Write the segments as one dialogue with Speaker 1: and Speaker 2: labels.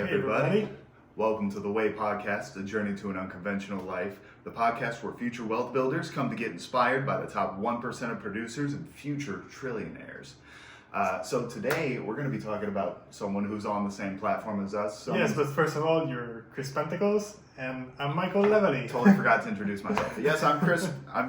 Speaker 1: Hey everybody. Welcome to The Way Podcast, a journey to an unconventional life. The podcast where future wealth builders come to get inspired by the top 1% of producers and future trillionaires. So today we're going to be talking about someone who's on the same platform as us.
Speaker 2: Yes, but first of all, you're Chris Pentecost, and I'm Michael Lavallee.
Speaker 1: Totally forgot to introduce myself. But yes, I'm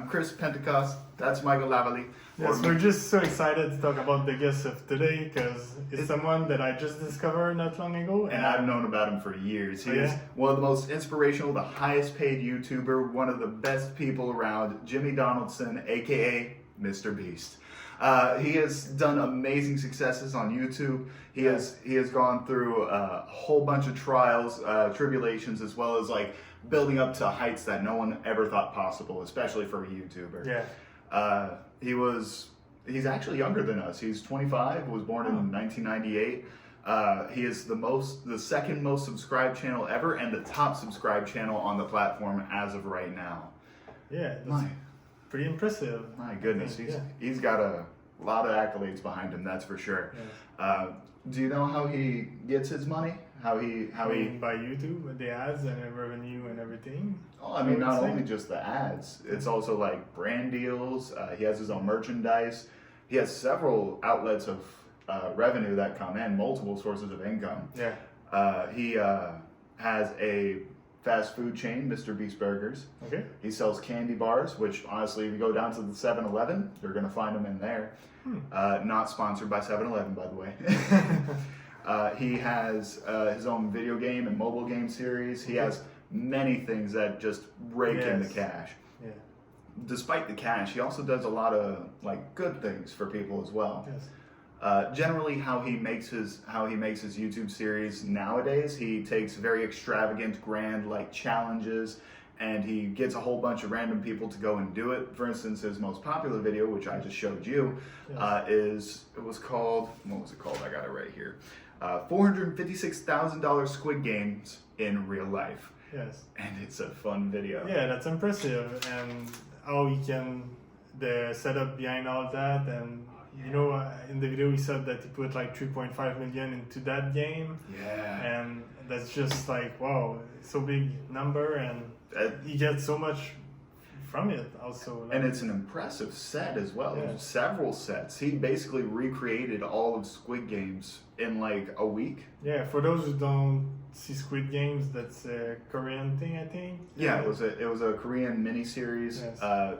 Speaker 1: Chris Pentecost. That's Michael Lavallee.
Speaker 2: Yes, we're just so excited to talk about the guest of today because it's someone that I just discovered not long ago.
Speaker 1: And I've known about him for years. He is one of the most inspirational, the highest paid YouTuber, one of the best people around, Jimmy Donaldson, aka Mr. Beast. He has done amazing successes on YouTube. He has gone through a whole bunch of trials, tribulations, as well as like building up to heights that no one ever thought possible, especially for a YouTuber.
Speaker 2: Yeah.
Speaker 1: He's actually younger than us. He's 25, was born in 1998. He is the second most subscribed channel ever and the top subscribed channel on the platform as of right now.
Speaker 2: Yeah, that's pretty impressive.
Speaker 1: My goodness, he's got a lot of accolades behind him, that's for sure. Yeah. Do you know how he gets his money? How he
Speaker 2: by YouTube with the ads and the revenue and everything?
Speaker 1: Oh, I mean, not only just the ads. It's also like brand deals. He has his own merchandise. He has several outlets of revenue that come in, multiple sources of income.
Speaker 2: Yeah.
Speaker 1: He has a fast food chain, Mr. Beast Burgers.
Speaker 2: Okay.
Speaker 1: He sells candy bars, which honestly, if you go down to the 7-Eleven, you're going to find them in there. Not sponsored by 7-Eleven, by the way. He has his own video game and mobile game series. He has many things that just rake in the cash.
Speaker 2: Yeah.
Speaker 1: Despite the cash, he also does a lot of like good things for people as well.
Speaker 2: Yes.
Speaker 1: Generally, how he makes his YouTube series nowadays, he takes very extravagant, grand like challenges, and he gets a whole bunch of random people to go and do it. For instance, his most popular video, which I just showed you, what was it called? I got it right here. $456,000 Squid Games in real life.
Speaker 2: Yes.
Speaker 1: And it's a fun video.
Speaker 2: Yeah, that's impressive, and how he can the setup behind all that, and in the video he said that he put like 3.5 million into that game.
Speaker 1: Yeah.
Speaker 2: And that's just like, wow, so big number, and he gets so much from it also.
Speaker 1: And it's an impressive set as well.
Speaker 2: Yeah.
Speaker 1: Several sets. He basically recreated all of Squid Games in like a week.
Speaker 2: Yeah, for those who don't see Squid Games, that's a Korean thing, I think.
Speaker 1: Yeah, it was a Korean miniseries,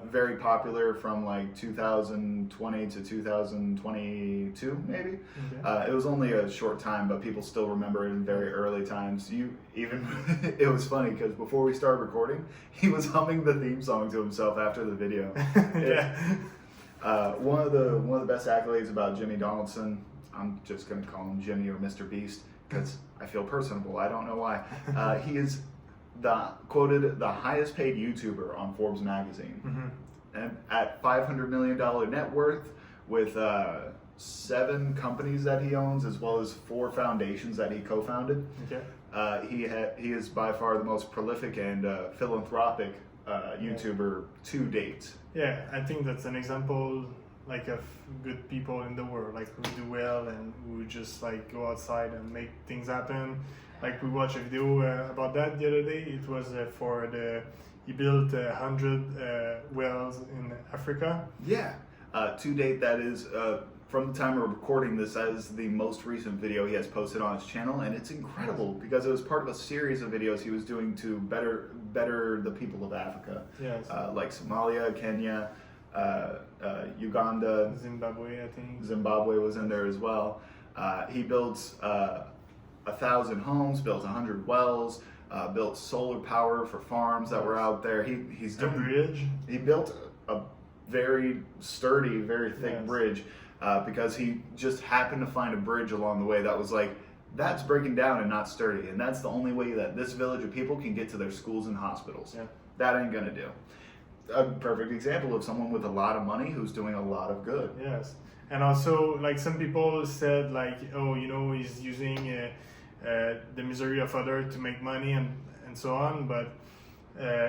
Speaker 1: very popular from like 2020 to 2022, maybe. Okay. It was only a short time, but people still remember it in very early times. It was funny because before we started recording, he was humming the theme song to himself after the video. One of the best accolades about Jimmy Donaldson, I'm just gonna call him Jimmy or Mr. Beast, because I feel personable. I don't know why. He is quoted the highest paid YouTuber on Forbes magazine, and at $500 million net worth, with 7 companies that he owns, as well as 4 foundations that he co-founded. Okay. He is by far the most prolific and philanthropic YouTuber to date.
Speaker 2: Yeah, I think that's an example like of good people in the world, like who do well and who just like go outside and make things happen. Like we watched a video about that the other day. It was he built 100 wells in Africa.
Speaker 1: Yeah, to date, that is from the time of recording this, that is the most recent video he has posted on his channel, and it's incredible because it was part of a series of videos he was doing to better the people of Africa.
Speaker 2: Yes.
Speaker 1: Like Somalia, Kenya, Uganda,
Speaker 2: Zimbabwe, I think.
Speaker 1: Zimbabwe was in there as well. He built 1,000 homes, built 100 wells, built solar power for farms that were out there. He's
Speaker 2: a bridge.
Speaker 1: He built a very sturdy, very thick bridge because he just happened to find a bridge along the way that was like, that's breaking down and not sturdy, and that's the only way that this village of people can get to their schools and hospitals. Yeah. That ain't gonna do. A perfect example of someone with a lot of money who's doing a lot of good.
Speaker 2: Yes, and also like some people said like, oh, he's using the misery of others to make money and so on, but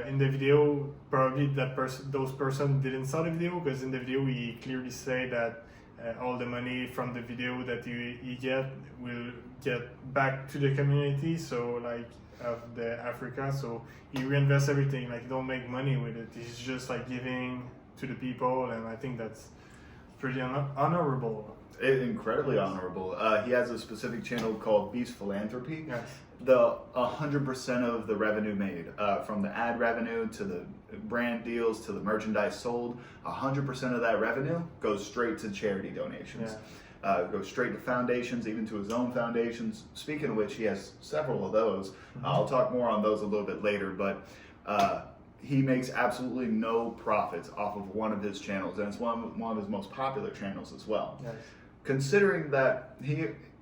Speaker 2: in the video probably those person didn't saw the video, because in the video he clearly say that all the money from the video that he get will get back to the community, so like of the Africa. So he reinvests everything, like he don't make money with it, he's just like giving to the people, and I think that's pretty honorable.
Speaker 1: Incredibly honorable. He has a specific channel called Beast Philanthropy.
Speaker 2: Yes.
Speaker 1: The 100% of the revenue made, from the ad revenue to the brand deals to the merchandise sold, 100% of that revenue goes straight to charity donations.
Speaker 2: Yeah.
Speaker 1: Goes straight to foundations, even to his own foundations. Speaking of which, he has several of those. I'll talk more on those a little bit later, but he makes absolutely no profits off of one of his channels, and it's one of his most popular channels as well.
Speaker 2: Yes.
Speaker 1: Considering that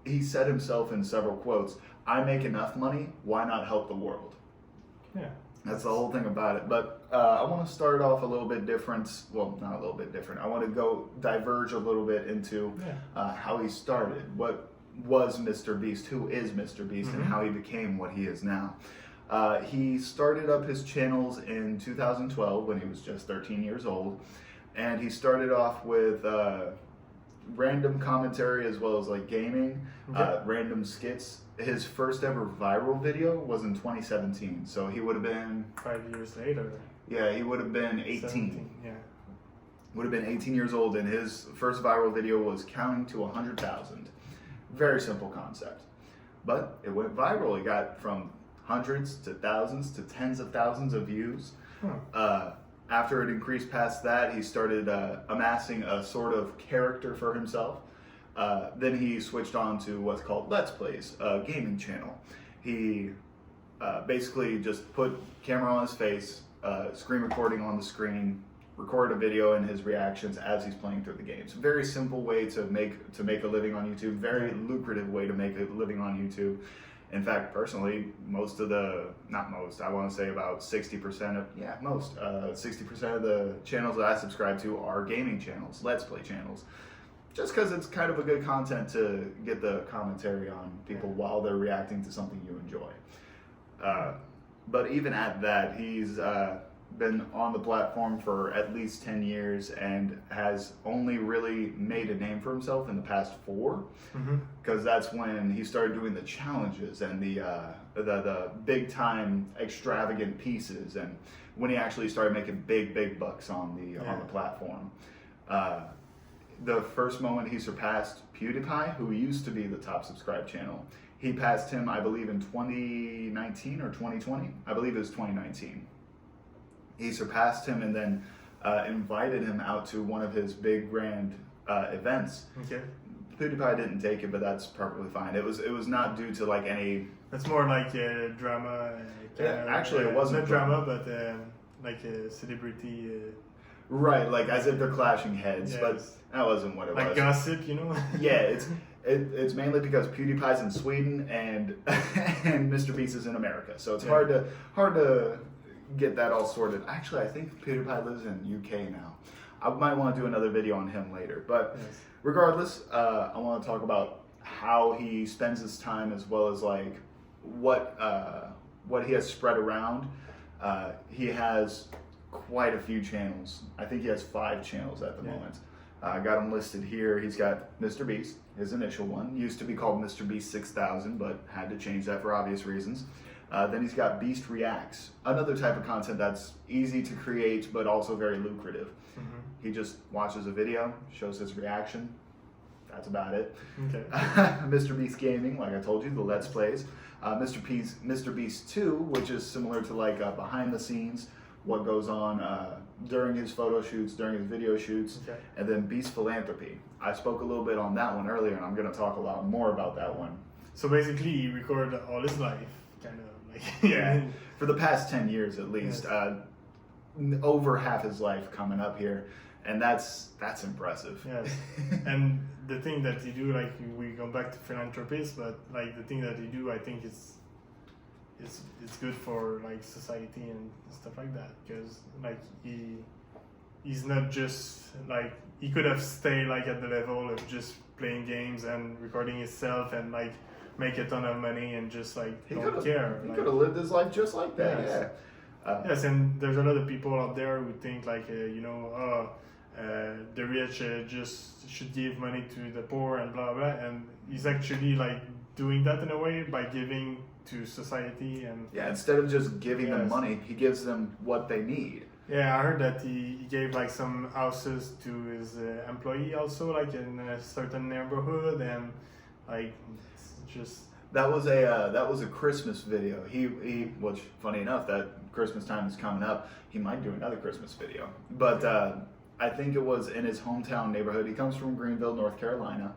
Speaker 1: he said himself in several quotes, "I make enough money, why not help the world?"
Speaker 2: Yeah.
Speaker 1: That's the whole thing about it. But I want to start off a little bit different. Well, not a little bit different. I want to diverge a little bit into how he started. What was Mr. Beast? Who is Mr. Beast? And how he became what he is now. He started up his channels in 2012 when he was just 13 years old. And he started off with random commentary as well as like gaming, random skits. His first ever viral video was in 2017, so he would have been
Speaker 2: 5 years later.
Speaker 1: Yeah, he would have been 18.
Speaker 2: 17, yeah.
Speaker 1: Would have been 18 years old, and his first viral video was counting to 100,000. Very simple concept, but it went viral. It got from hundreds to thousands to tens of thousands of views. After it increased past that, he started amassing a sort of character for himself. Then he switched on to what's called Let's Plays, a gaming channel. He basically just put camera on his face, screen recording on the screen, record a video and his reactions as he's playing through the games. Very simple way to make a living on YouTube. Very lucrative way to make a living on YouTube. In fact, personally, I want to say about 60% of, 60% of the channels that I subscribe to are gaming channels, Let's Play channels. Just because it's kind of a good content to get the commentary on people while they're reacting to something you enjoy. But even at that, he's been on the platform for at least 10 years and has only really made a name for himself in the past 4, because that's when he started doing the challenges and the big time extravagant pieces, and when he actually started making big bucks on the platform. The first moment he surpassed PewDiePie, who used to be the top subscribed channel. He passed him, I believe, in 2019 or 2020. I believe it was 2019. He surpassed him and then invited him out to one of his big grand events.
Speaker 2: Okay.
Speaker 1: PewDiePie didn't take it, but that's perfectly fine. It was not due to like any.
Speaker 2: It's more like drama.
Speaker 1: Actually, it wasn't
Speaker 2: not drama, but like a celebrity.
Speaker 1: Right, like as if they're clashing heads, but that wasn't what it was.
Speaker 2: Like gossip, you know?
Speaker 1: Yeah, it's mainly because PewDiePie's in Sweden and and Mr. Beast is in America, so it's hard to get that all sorted. Actually, I think PewDiePie lives in UK now. I might want to do another video on him later, but regardless, I want to talk about how he spends his time as well as like what he has spread around. He has quite a few channels. I think he has 5 channels at the moment. I got him listed here. He's got Mr. Beast, his initial one. Used to be called Mr. Beast 6000, but had to change that for obvious reasons. Then he's got Beast Reacts, another type of content that's easy to create, but also very lucrative. He just watches a video, shows his reaction. That's about it. Okay. Mr. Beast Gaming, like I told you, the Let's Plays. Mr. Beast 2, which is similar to like behind the scenes, what goes on during his photo shoots, during his video shoots, and then Beast Philanthropy. I spoke a little bit on that one earlier, and I'm going to talk a lot more about that one.
Speaker 2: So basically, he recorded all his life, kind of like
Speaker 1: for the past 10 years at least, over half his life coming up here, and that's impressive.
Speaker 2: Yes, and the thing that he do, like we go back to philanthropists, but like the thing that he do, I think it's good for like society and stuff like that, because like he's not just like, he could have stayed like at the level of just playing games and recording himself and like make a ton of money and just like
Speaker 1: he
Speaker 2: don't care.
Speaker 1: He
Speaker 2: like,
Speaker 1: could have lived his life just like that.
Speaker 2: Yes. Yes, and there's a lot of people out there who think like the rich just should give money to the poor and blah blah. And he's actually like doing that in a way by giving to society and
Speaker 1: Yeah, instead of just giving them
Speaker 2: Yes.
Speaker 1: money, he gives them what they need.
Speaker 2: yeah, I heard that he gave like some houses to his employee also, like in a certain neighborhood, and like it's just
Speaker 1: That was a Christmas video. He which funny enough, that Christmas time is coming up. He might do another Christmas video, but I think it was in his hometown neighborhood. He comes from Greenville, North Carolina.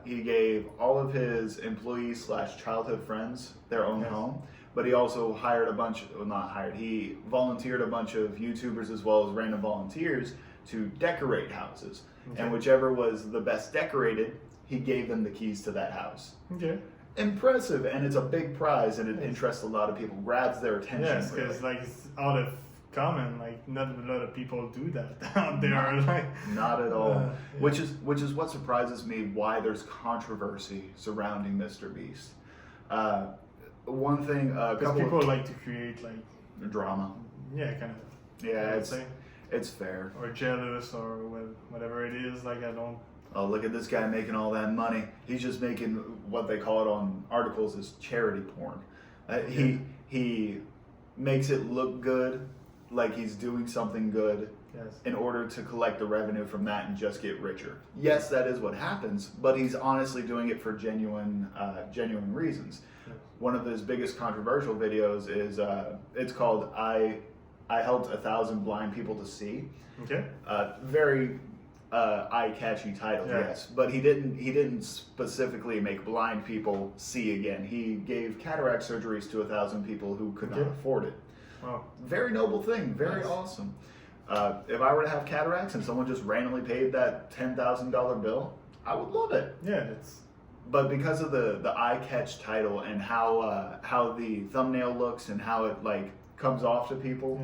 Speaker 1: He gave all of his employees / childhood friends their own
Speaker 2: Yes.
Speaker 1: home, but he also hired a bunch. Well, not hired. He volunteered a bunch of YouTubers as well as random volunteers to decorate houses,
Speaker 2: Okay.
Speaker 1: and whichever was the best decorated, he gave them the keys to that house.
Speaker 2: okay.
Speaker 1: Impressive, and it's a big prize, and it
Speaker 2: Yes.
Speaker 1: interests a lot of people, grabs their attention.
Speaker 2: Yes, because
Speaker 1: really.
Speaker 2: like it's out of common, like not a lot of people do that out there. Like
Speaker 1: Not at all.
Speaker 2: Yeah.
Speaker 1: Which is what surprises me. Why there's controversy surrounding Mr. Beast. One thing, a
Speaker 2: because
Speaker 1: couple
Speaker 2: people
Speaker 1: of
Speaker 2: like to create like
Speaker 1: drama.
Speaker 2: yeah, kind of.
Speaker 1: Yeah,
Speaker 2: I would
Speaker 1: it's
Speaker 2: say.
Speaker 1: it's fair.
Speaker 2: Or jealous or whatever it is. Like I don't.
Speaker 1: Oh, look at this guy making all that money. He's just making what they call it on articles as charity porn. He makes it look good, like he's doing something good,
Speaker 2: Yes.
Speaker 1: in order to collect the revenue from that and just get richer. Yes, that is what happens, but he's honestly doing it for genuine reasons.
Speaker 2: Yes.
Speaker 1: One of his biggest controversial videos is it's called "I helped 1,000 blind people to see."
Speaker 2: Okay.
Speaker 1: Very eye-catchy title,
Speaker 2: Yeah.
Speaker 1: yes, but he didn't specifically make blind people see again. He gave cataract surgeries to 1,000 people who could not
Speaker 2: Okay.
Speaker 1: afford it.
Speaker 2: Wow.
Speaker 1: Very noble thing, very
Speaker 2: Nice.
Speaker 1: awesome. If I were to have cataracts and someone just randomly paid that $10,000 bill, I would love it.
Speaker 2: Yeah, it's
Speaker 1: But because of the eye catch title and how the thumbnail looks and how it like comes off to people,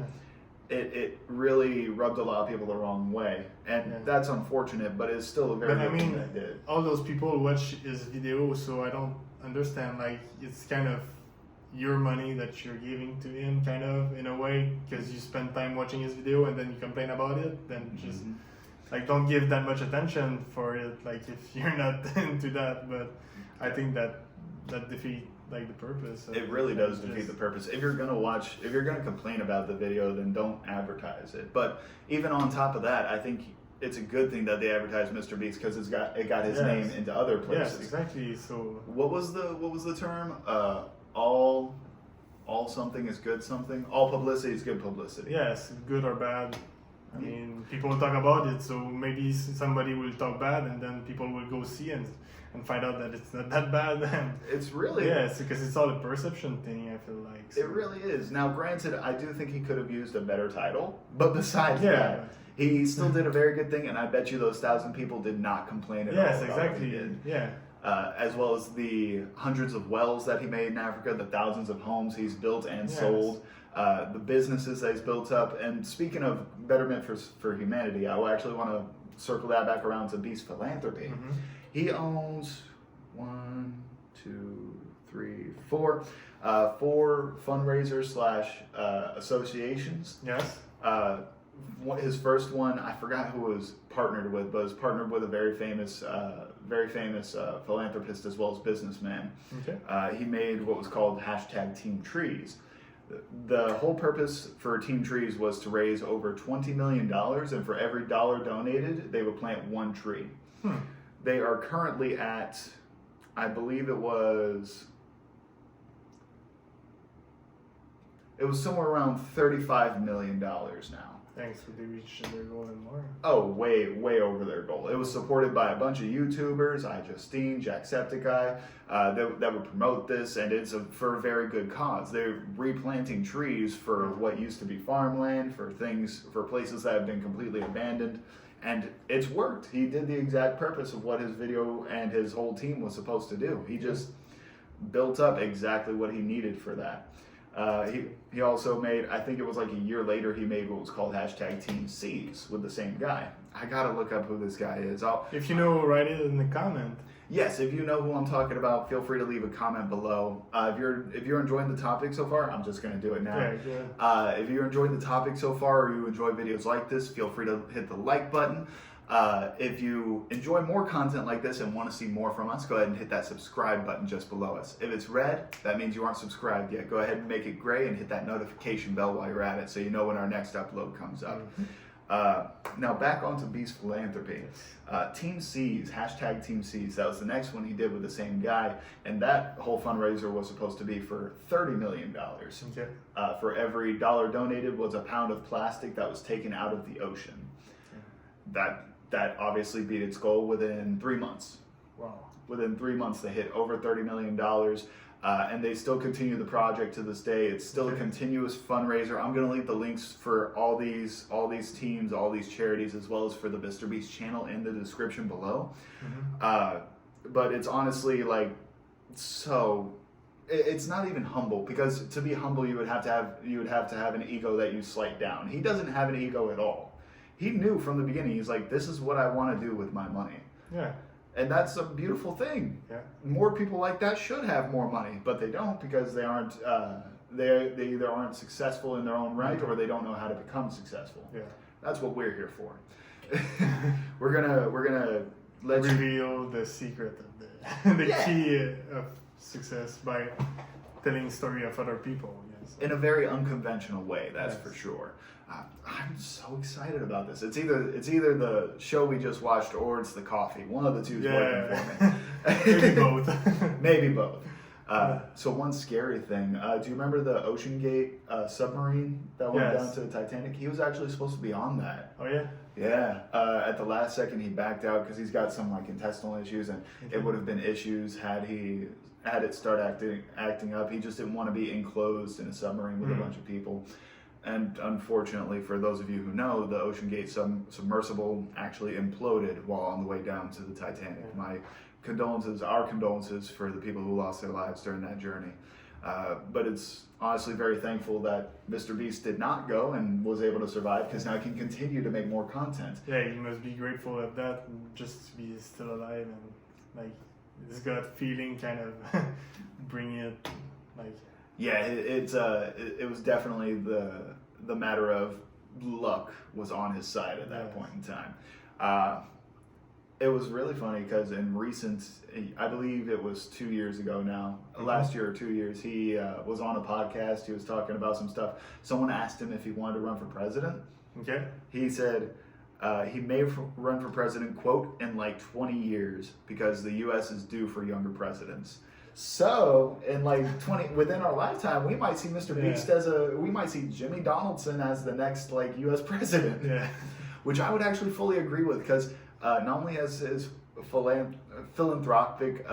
Speaker 1: it really rubbed a lot of people the wrong way, and
Speaker 2: Yeah.
Speaker 1: that's unfortunate. But it's still a very
Speaker 2: But I
Speaker 1: good thing
Speaker 2: mean,
Speaker 1: that did.
Speaker 2: all those people watch his video, so I don't understand. Like, it's kind of your money that you're giving to him, kind of in a way, because you spend time watching his video and then you complain about it. Then just
Speaker 1: Mhm.
Speaker 2: like don't give that much attention for it. Like if you're not into that, but I think that defeat like the purpose. Of
Speaker 1: It really does defeat
Speaker 2: just-
Speaker 1: the purpose. If you're gonna complain about the video, then don't advertise it. But even on top of that, I think it's a good thing that they advertised Mr. Beast because it got his
Speaker 2: Yes.
Speaker 1: name into other
Speaker 2: Yes,
Speaker 1: places.
Speaker 2: exactly. So
Speaker 1: What was the term? All something is good something. All publicity is good publicity.
Speaker 2: yes, good or bad. I mean, people talk about it, so maybe somebody will talk bad, and then people will go see and find out that it's not that bad. And
Speaker 1: It's really
Speaker 2: yes, because it's all a perception thing. I feel like
Speaker 1: It really is. Now, granted, I do think he could have used a better title, but besides
Speaker 2: Yeah.
Speaker 1: that, he still did a very good thing, and I bet you those 1,000 people did not complain at all.
Speaker 2: Yes,
Speaker 1: about what he
Speaker 2: exactly.
Speaker 1: did.
Speaker 2: Yeah,
Speaker 1: As well as the hundreds of wells that he made in Africa, the thousands of homes he's built and
Speaker 2: Yes.
Speaker 1: sold, the businesses that he's built up. And speaking of betterment for humanity, I actually want to circle that back around to Beast Philanthropy.
Speaker 2: Mhm.
Speaker 1: He owns 4 fundraisers / associations.
Speaker 2: yes,
Speaker 1: His first one, I forgot who it was partnered with, but was partnered with a very famous philanthropist as well as businessman.
Speaker 2: okay,
Speaker 1: He made what was called #Team Trees. The whole purpose for Team Trees was to raise over $20 million, and for every dollar donated, they would plant one tree. They are currently at, I believe it was somewhere around $35 million now.
Speaker 2: thanks for the reach their goal and more.
Speaker 1: Oh, way over their goal. It was supported by a bunch of YouTubers, iJustine, Jacksepticeye, that would promote this, and it's for a very good cause. They're replanting trees for what used to be farmland, for places that have been completely abandoned, and it's worked. He did the exact purpose of what his video and his whole team was supposed to do. He just built up exactly what he needed for that. He also made, I think it was like a year later, he made what was called #Team Seas with the same guy. I gotta look up who this guy is.
Speaker 2: If you know, write it in the comment.
Speaker 1: Yes, if you know who I'm talking about, feel free to leave a comment below. If you're enjoying the topic so far, I'm just gonna do it now.
Speaker 2: Yeah, good.
Speaker 1: If you're enjoying the topic so far, or you enjoy videos like this, feel free to hit the like button. If you enjoy more content like this and want to see more from us, go ahead and hit that subscribe button just below us. If it's red, that means you aren't subscribed yet. Go ahead and make it gray and hit that notification bell while you're at it, so you know when our next upload comes up. Now back onto Beast Philanthropy. Team C's, hashtag Team C's, that was the next one he did with the same guy, and that whole fundraiser was supposed to be for $30 million.
Speaker 2: Okay.
Speaker 1: For every dollar donated was a pound of plastic that was taken out of the ocean. That obviously beat its goal within 3 months.
Speaker 2: Wow.
Speaker 1: Within 3 months, they hit over $30 million, and they still continue the project to this day. It's still a continuous fundraiser. I'm going to leave the links for all these teams, all these charities, as well as for the Mr. Beast channel in the description below. But it's honestly like so. It's not even humble, because to be humble, you would have to have an ego that you slight down. He doesn't have an ego at all. He knew from the beginning. He's like, this is what I want to do with my money.
Speaker 2: Yeah.
Speaker 1: And that's a beautiful thing.
Speaker 2: Yeah.
Speaker 1: More people like that should have more money, but they don't, because they aren't. They either aren't successful in their own right, or they don't know how to become successful.
Speaker 2: Yeah.
Speaker 1: That's what we're here for. we're gonna let
Speaker 2: reveal the secret of the key of success by telling story of other people. Yes.
Speaker 1: In a very unconventional way, that's for sure. I'm so excited about this. It's either the show we just watched, or it's the coffee. One of the two is working for me.
Speaker 2: Maybe both.
Speaker 1: Maybe both. So one scary thing. Do you remember the Ocean Gate submarine that went down to the Titanic? He was actually supposed to be on that.
Speaker 2: Oh yeah.
Speaker 1: Yeah. At the last second, he backed out because he's got some like intestinal issues, and it would have been issues had it start acting up. He just didn't want to be enclosed in a submarine with a bunch of people. And unfortunately, for those of you who know, the Ocean Gate submersible actually imploded while on the way down to the Titanic. My condolences, our condolences, for the people who lost their lives during that journey. But it's honestly very thankful that Mr. Beast did not go and was able to survive, because now he can continue to make more content.
Speaker 2: Yeah, you must be grateful of that, just to be still alive, and like this gut feeling kind of bring it like.
Speaker 1: Yeah, it was definitely the matter of luck was on his side at that point in time. It was really funny because in recent, I believe it was 2 years ago now, last year or 2 years, he was on a podcast. He was talking about some stuff. Someone asked him if he wanted to run for president.
Speaker 2: Okay.
Speaker 1: He said he may run for president, quote, in like 20 years, because the U.S. is due for younger presidents. So in like within our lifetime, we might see Mr. Beast we might see Jimmy Donaldson as the next like U.S. president.
Speaker 2: Yeah.
Speaker 1: Which I would actually fully agree with, because not only has his philanthropic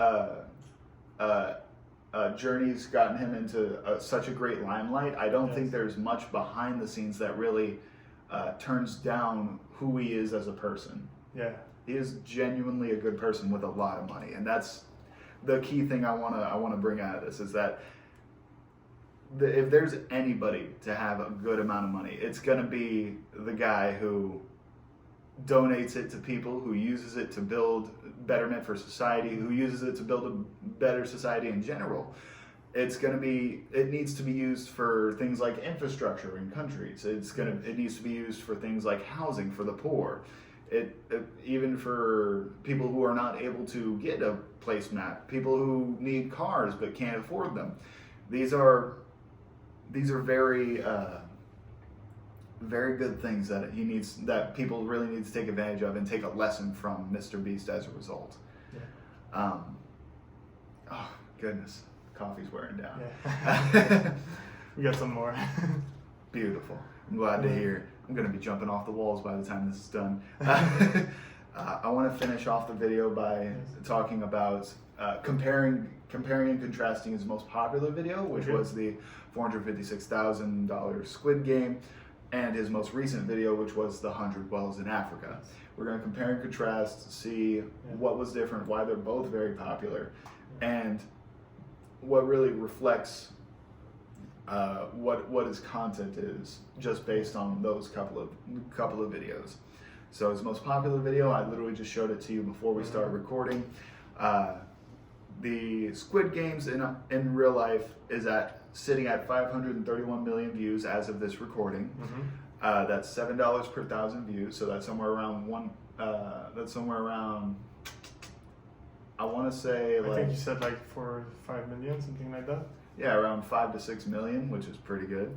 Speaker 1: journey's gotten him into such a great limelight, I don't think there's much behind the scenes that really turns down who he is as a person.
Speaker 2: Yeah.
Speaker 1: He is genuinely a good person with a lot of money, and that's the key thing I want to bring out of this, is that if there's anybody to have a good amount of money, it's going to be the guy who donates it to people, who uses it to build betterment for society, who uses it to build a better society in general. It needs to be used for things like infrastructure in countries. It needs to be used for things like housing for the poor. Even for people who are not able to get a placemat, people who need cars but can't afford them. These are very very good things that people really need to take advantage of and take a lesson from Mr. Beast as a result. Yeah. Oh goodness, coffee's wearing down.
Speaker 2: Yeah. We got some more.
Speaker 1: Beautiful. I'm glad to hear. I'm going to be jumping off the walls by the time this is done. I want to finish off the video by talking about comparing and contrasting his most popular video, which was the $456,000 Squid Game, and his most recent video, which was the 100 Wells in Africa. We're going to compare and contrast, see what was different, why they're both very popular, and what really reflects what his content is, just based on those couple of videos. So his most popular video, I literally just showed it to you before we started recording. The Squid Games in real life is sitting at 531 million views as of this recording. That's $7 per 1,000 views, so that's somewhere around I want to say
Speaker 2: I think you said like 4 or 5 million, something like that.
Speaker 1: Yeah, around 5 to 6 million, which is pretty good.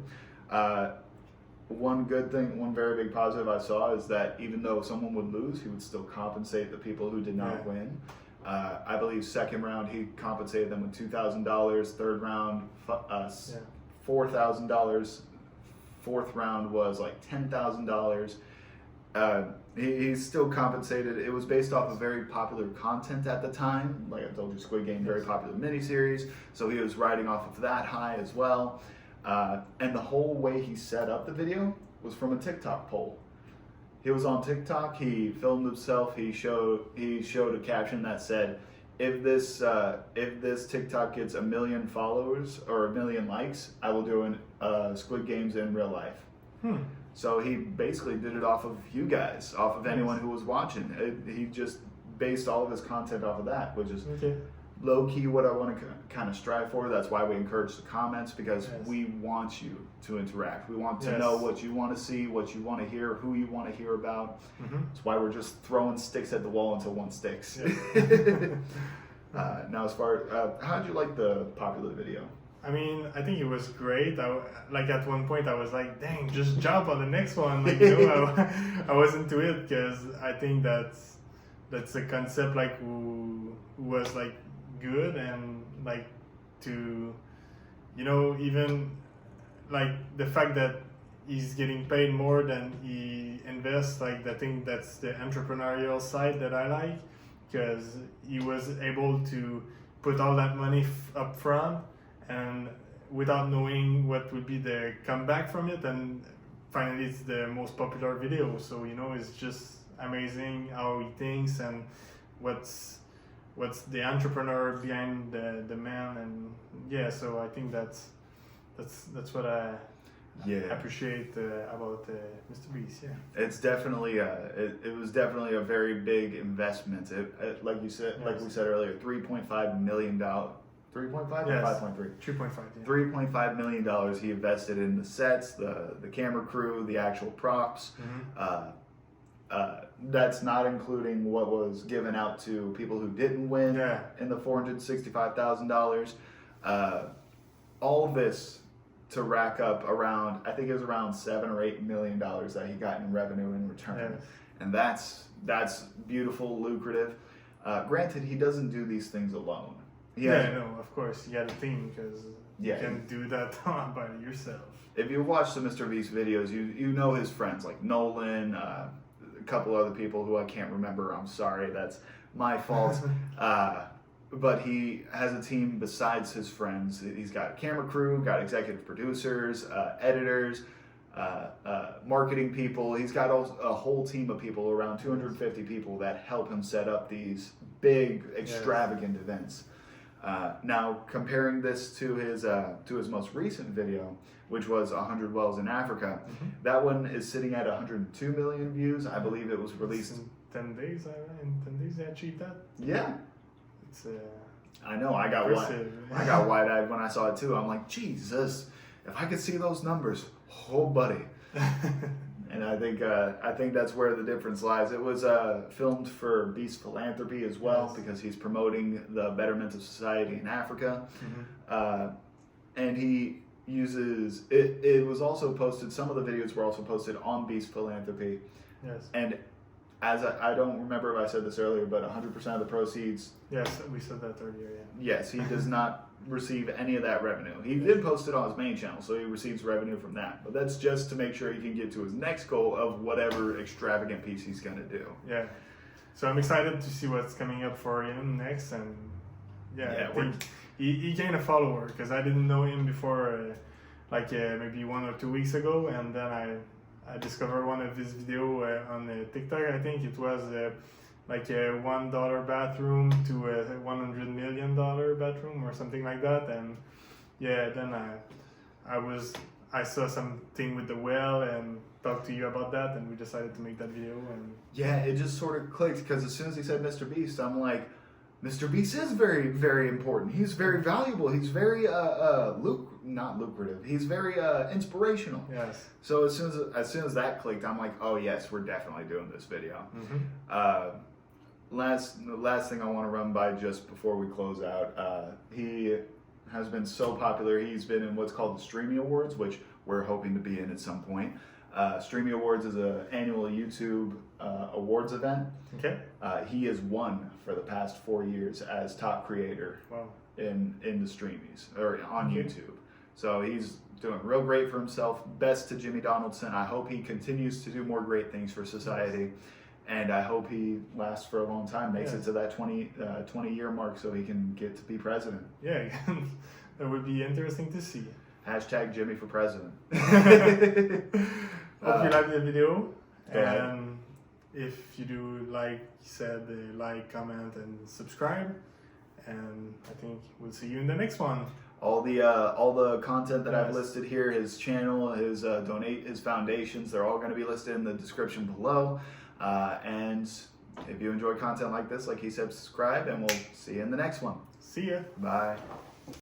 Speaker 1: One good thing, one very big positive I saw is that even though someone would lose, he would still compensate the people who did not win. I believe second round he compensated them with $2,000. Third round, $4,000. Fourth round was like $10,000. He's still compensated. It was based off of very popular content at the time. Like I told you, Squid Game, very popular miniseries. So he was riding off of that high as well. And the whole way he set up the video was from a TikTok poll. He was on TikTok. He filmed himself. He showed a caption that said, "If this TikTok gets 1 million followers or 1 million likes, I will do Squid Games in real life." So he basically did it off of you guys, off of anyone who was watching. He just based all of his content off of that, which is low key what I want to kind of strive for. That's why we encourage the comments, because we want you to interact. We want to know what you want to see, what you want to hear, who you want to hear about. That's why we're just throwing sticks at the wall until one sticks. Now, as far how did you like the popular video?
Speaker 2: I mean, I think it was great. Like at one point, I was like, "Dang, just jump on the next one!" Like, you know, I was into it because I think that's a concept like who was like good, and like to, you know, even like the fact that he's getting paid more than he invests. Like, I think that's the entrepreneurial side that I like, because he was able to put all that money up front, and without knowing what would be the comeback from it, and finally it's the most popular video. So, you know, it's just amazing how he thinks and what's the entrepreneur behind the man. And so I think that's what I appreciate about Mr. Beast. It's
Speaker 1: definitely it was definitely a very big investment. It like you said, like we said earlier, $3.5 million. 3.5 or 5.3?
Speaker 2: 3.5.
Speaker 1: $3.5 million he invested in the sets, the camera crew, the actual props. That's not including what was given out to people who didn't win in the $465,000. All of this to rack up around, I think it was around $7 or $8 million that he got in revenue in return. And that's beautiful, lucrative. Granted, he doesn't do these things alone.
Speaker 2: No, of course, you got a team, because you can do that by yourself.
Speaker 1: If you watch the Mr. Beast videos, you know his friends like Nolan, a couple other people who I can't remember. I'm sorry, that's my fault. But he has a team besides his friends. He's got a camera crew, got executive producers, editors, marketing people. He's got a whole team of people, around 250 people, that help him set up these big, extravagant events. Now, comparing this to his most recent video, which was 100 Wells in Africa, that one is sitting at 102 million views. I believe it was released
Speaker 2: in 10 days. In 10 days, they achieved that.
Speaker 1: Yeah.
Speaker 2: It's
Speaker 1: I know. I got wide-eyed when I saw it too. I'm like, Jesus! If I could see those numbers, oh buddy. And I think that's where the difference lies. It was filmed for Beast Philanthropy as well, because he's promoting the betterment of society in Africa. And he uses it. It was also posted. Some of the videos were also posted on Beast Philanthropy. And as I don't remember if I said this earlier, but 100% of the proceeds.
Speaker 2: Yes, we said that earlier.
Speaker 1: Yes, he does not receive any of that revenue. He did post it on his main channel, so he receives revenue from that. But that's just to make sure he can get to his next goal of whatever extravagant piece he's going to do.
Speaker 2: So I'm excited to see what's coming up for him next. And I think he gained a follower, because I didn't know him before, maybe 1 or 2 weeks ago, and then I discovered one of his video on TikTok. I think it was like a $1 bathroom to a $100 million bathroom or something like that. And then I saw something with the well and talked to you about that, and we decided to make that video. And
Speaker 1: it just sort of clicked, because as soon as he said Mr. Beast, I'm like, Mr. Beast is very, very important. He's very valuable. He's very not lucrative. He's very inspirational.
Speaker 2: Yes.
Speaker 1: So as soon as that clicked, I'm like, oh yes, we're definitely doing this video. Last thing I want to run by just before we close out. He has been so popular. He's been in what's called the Streamy Awards, which we're hoping to be in at some point. Streamy Awards is an annual YouTube awards event.
Speaker 2: Okay.
Speaker 1: He has won for the past 4 years as top creator in the Streamies or on YouTube. So he's doing real great for himself. Best to Jimmy Donaldson. I hope he continues to do more great things for society. And I hope he lasts for a long time, makes it to that 20-year mark so he can get to be president.
Speaker 2: Yeah, that would be interesting to see.
Speaker 1: Hashtag Jimmy for president.
Speaker 2: Hope you like the video.
Speaker 1: Go ahead.
Speaker 2: And if you do, like you said, like, comment, and subscribe. And I think we'll see you in the next one.
Speaker 1: All the content that I've listed here, his channel, his his foundations, they're all going to be listed in the description below. And if you enjoy content like this, like he said, subscribe, and we'll see you in the next one.
Speaker 2: See ya.
Speaker 1: Bye.